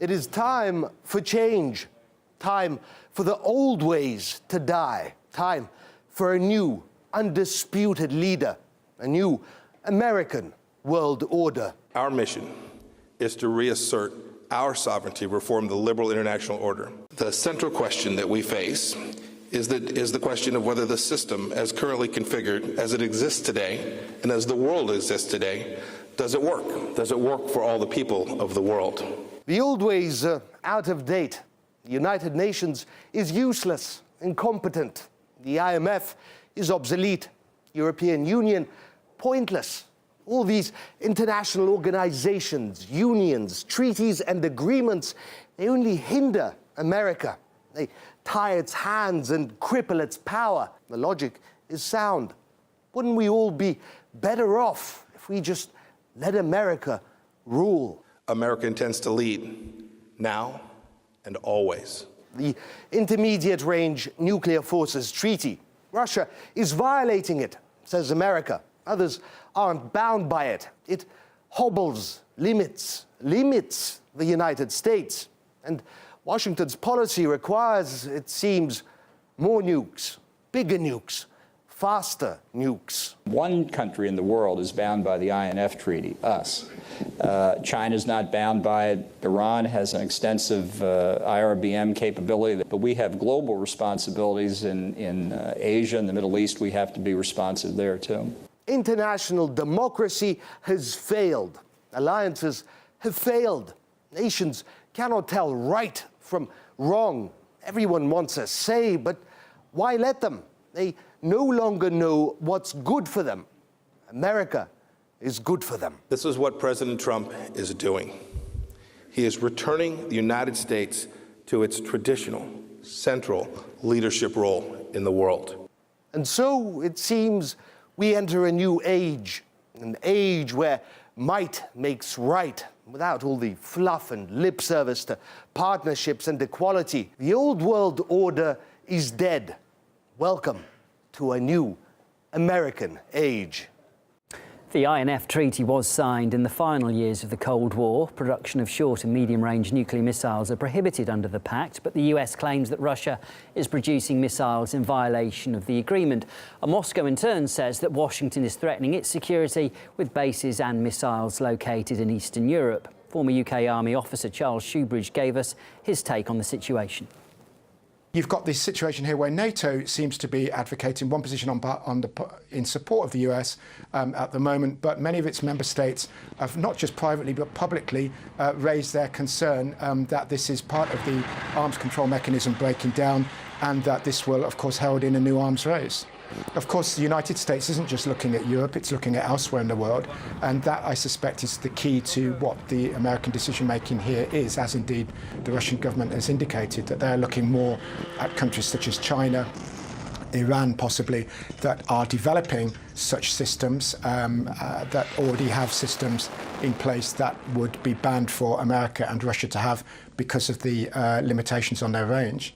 It is time for change, time for the old ways to die, time for a new, undisputed leader, a new American world order. Our mission is to reassert our sovereignty, reform the liberal international order. The central question that we face is the question of whether the system, as currently configured, as it exists today, and as the world exists today, does it work? Does it work for all the people of the world? The old ways are out of date. The United Nations is useless, incompetent. The IMF is obsolete. European Union, pointless. All these international organizations, unions, treaties, and agreements, they only hinder America. They tie its hands and cripple its power. The logic is sound. Wouldn't we all be better off if we just let America rule? America intends to lead, now and always. The Intermediate Range Nuclear Forces Treaty. Russia is violating it, says America. Others aren't bound by it. It hobbles, limits the United States. And Washington's policy requires, it seems, more nukes, bigger nukes, faster nukes. One country in the world is bound by the INF Treaty, us. China's not bound by it. Iran has an extensive IRBM capability, but we have global responsibilities in Asia and the Middle East. We have to be responsive there, too. International democracy has failed. Alliances have failed. Nations cannot tell right from wrong. Everyone wants a say, but why let them? They no longer know what's good for them. America is good for them. This is what President Trump is doing. He is returning the United States to its traditional, central leadership role in the world. And so, it seems, we enter a new age, an age where might makes right, without all the fluff and lip service to partnerships and equality. The old world order is dead. Welcome to a new American age. The INF Treaty was signed in the final years of the Cold War. Production of short and medium-range nuclear missiles are prohibited under the pact, but the US claims that Russia is producing missiles in violation of the agreement. Moscow, in turn, says that Washington is threatening its security with bases and missiles located in Eastern Europe. Former UK Army officer Charles Shoebridge gave us his take on the situation. You've got this situation here where NATO seems to be advocating one position in support of the US at the moment, but many of its member states have not just privately but publicly raised their concern that this is part of the arms control mechanism breaking down, and that this will, of course, herald in a new arms race. Of course, the United States isn't just looking at Europe, it's looking at elsewhere in the world, and that, I suspect, is the key to what the American decision-making here is, as indeed the Russian government has indicated, that they're looking more at countries such as China, Iran possibly, that are developing such systems, that already have systems in place that would be banned for America and Russia to have because of the limitations on their range.